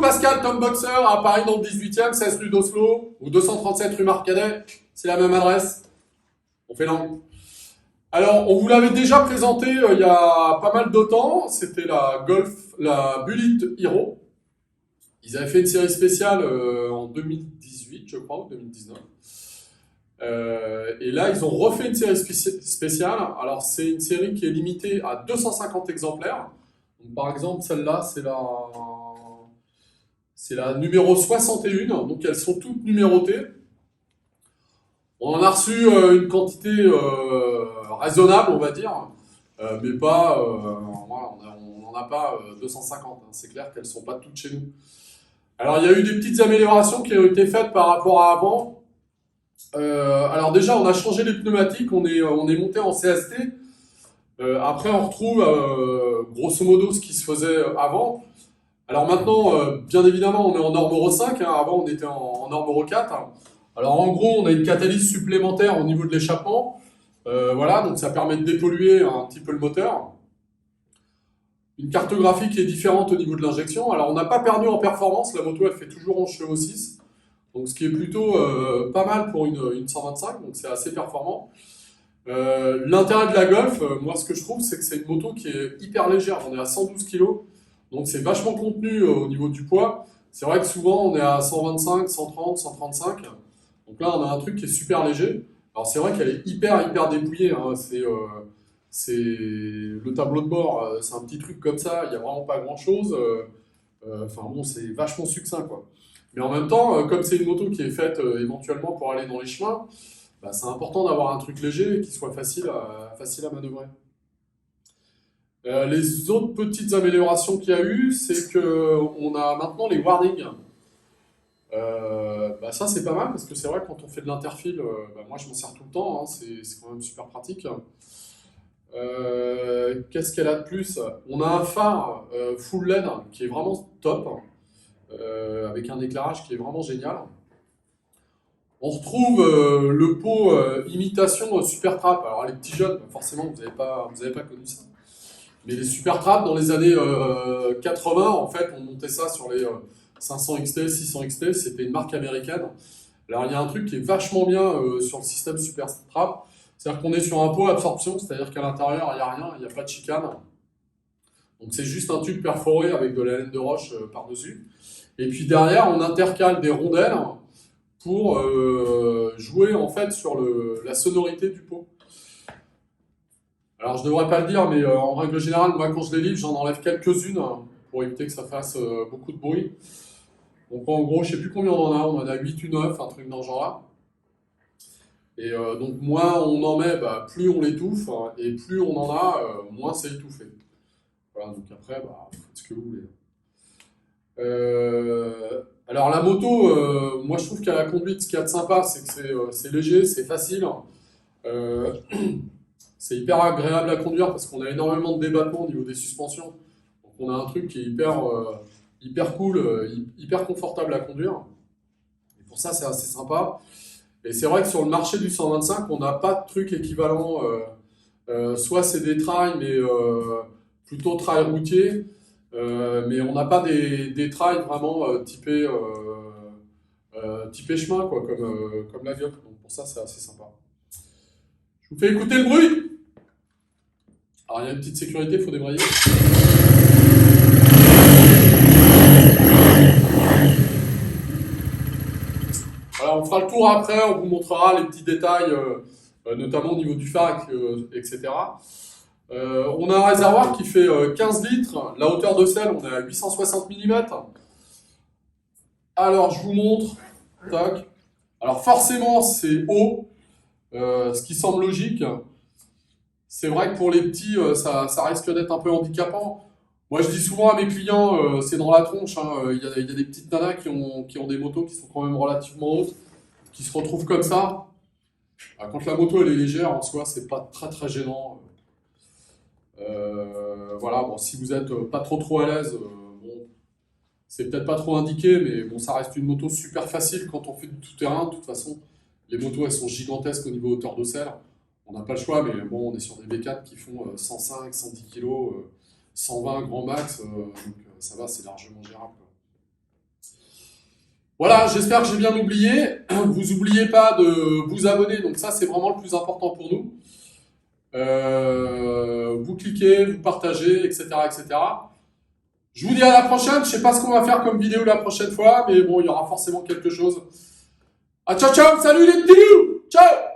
Coucou Pascal, Tom Boxer, à Paris dans le 18e, 16 rue d'Oslo, ou 237 rue Marcadet, c'est la même adresse. On fait langue. Alors, on vous l'avait déjà présenté il y a pas mal de temps, c'était la Bullet Hero. Ils avaient fait une série spéciale en 2018, je crois, ou 2019. Et là, ils ont refait une série spéciale. Alors, c'est une série qui est limitée à 250 exemplaires. Donc, par exemple, celle-là, c'est la numéro 61. Donc, elles sont toutes numérotées. On en a reçu une quantité raisonnable, on va dire, mais pas, voilà, on n'en a pas 250. Hein. C'est clair qu'elles ne sont pas toutes chez nous. Alors, il y a eu des petites améliorations qui ont été faites par rapport à avant. Alors déjà, on a changé les pneumatiques, on est monté en CST. Après, on retrouve grosso modo ce qui se faisait avant. Alors maintenant, bien évidemment, on est en norme Euro 5. Hein. Avant, on était en norme Euro 4. Hein. Alors en gros, on a une catalyse supplémentaire au niveau de l'échappement. Voilà, donc ça permet de dépolluer un petit peu le moteur. Une cartographie qui est différente au niveau de l'injection. Alors on n'a pas perdu en performance, la moto elle fait toujours 11 chevaux 6. Donc ce qui est plutôt pas mal pour une 125, donc c'est assez performant. L'intérêt de la Golf, moi ce que je trouve, c'est que c'est une moto qui est hyper légère. On est à 112 kg, donc c'est vachement contenu au niveau du poids. C'est vrai que souvent on est à 125, 130, 135. Donc là on a un truc qui est super léger. Alors c'est vrai qu'elle est hyper dépouillée. Hein. C'est le tableau de bord, c'est un petit truc comme ça. Il n'y a vraiment pas grand chose. Enfin bon, c'est vachement succinct quoi. Mais en même temps, comme c'est une moto qui est faite éventuellement pour aller dans les chemins, bah, c'est important d'avoir un truc léger et qui soit facile à manœuvrer. Les autres petites améliorations qu'il y a eu, c'est qu'on a maintenant les warnings. Bah, ça c'est pas mal parce que c'est vrai que quand on fait de l'interfile, bah, moi je m'en sers tout le temps, hein, c'est quand même super pratique. Qu'est-ce qu'elle a de plus? On a un phare full LED qui est vraiment top, avec un éclairage qui est vraiment génial. On retrouve le pot imitation Super Trap. Alors les petits jeunes, forcément, vous avez pas connu ça. Mais les Super Trap, dans les années 80, en fait, on montait ça sur les 500 XT, 600 XT. C'était une marque américaine. Alors il y a un truc qui est vachement bien sur le système Super Trap. C'est-à-dire qu'on est sur un pot absorption, c'est-à-dire qu'à l'intérieur, il n'y a rien, il n'y a pas de chicane. Donc c'est juste un tube perforé avec de la laine de roche par-dessus. Et puis derrière, on intercale des rondelles pour jouer en fait sur la sonorité du pot. Alors je devrais pas le dire, mais en règle générale, moi quand je les livre, j'en enlève quelques-unes pour éviter que ça fasse beaucoup de bruit. Donc en gros, je sais plus combien on en a 8 ou 9, un truc dans ce genre-là. Et donc moins on en met, bah, plus on l'étouffe, hein, et plus on en a, moins c'est étouffé. Voilà, donc après, bah, faites ce que vous voulez. Alors la moto, moi je trouve qu'à la conduite, ce qu'il y a de sympa, c'est que c'est léger, c'est facile. Euh, c'est hyper agréable à conduire parce qu'on a énormément de débattement au niveau des suspensions. Donc on a un truc qui est hyper cool, hyper confortable à conduire. Et pour ça, c'est assez sympa. Et c'est vrai que sur le marché du 125, on n'a pas de truc équivalent. Soit c'est des trails, mais plutôt trails routiers. Mais on n'a pas des trails vraiment typés chemin, quoi, comme la Viop. Donc pour ça, c'est assez sympa. Je vous fais écouter le bruit. Alors il y a une petite sécurité, il faut débrayer. Voilà, on fera le tour après, on vous montrera les petits détails, notamment au niveau du phare, etc. On a un réservoir qui fait 15 litres. La hauteur de selle, on est à 860 mm. Alors, je vous montre. Tac. Alors, forcément, c'est haut, ce qui semble logique. C'est vrai que pour les petits, ça risque d'être un peu handicapant. Moi, je dis souvent à mes clients, c'est dans la tronche. Hein. Il y a des petites nanas qui ont des motos qui sont quand même relativement hautes, qui se retrouvent comme ça. Quand la moto elle est légère, en soi, c'est pas très gênant. Voilà, bon, si vous êtes pas trop à l'aise, bon, c'est peut-être pas trop indiqué, mais bon, ça reste une moto super facile quand on fait du tout-terrain. De toute façon, les motos elles sont gigantesques au niveau hauteur de selle. On n'a pas le choix, mais bon, on est sur des V4 qui font 105, 110 kg, 120 grand max, donc ça va, c'est largement gérable. Quoi. Voilà, j'espère que j'ai bien oublié. Vous oubliez pas de vous abonner, donc ça c'est vraiment le plus important pour nous. Vous cliquez, vous partagez, etc., etc. Je vous dis à la prochaine. Je sais pas ce qu'on va faire comme vidéo la prochaine fois, mais bon, il y aura forcément quelque chose. Ah, ciao, ciao, salut les petits loups, ciao!